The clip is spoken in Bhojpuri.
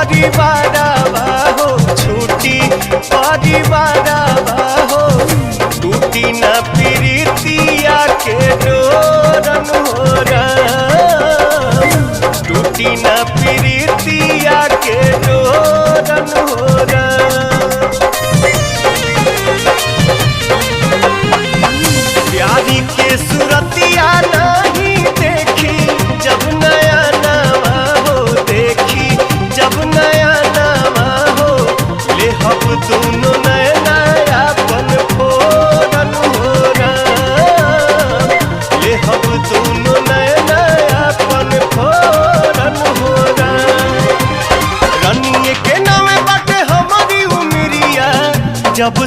परिवार हो छूटी परिवार हो टूटी न प्रीतिया के डोरन हो टूटी न प्रीतिया के डोरन हो प्यारी के सूरतिया नहीं देखी जब नया नवा हो देखी जब नया नवा हो ले हम दोनों नया अपन फोरन हो ले हम दोनों नया अपन फोरन हो रनिए के नाम बाटे हमारी उमरिया जब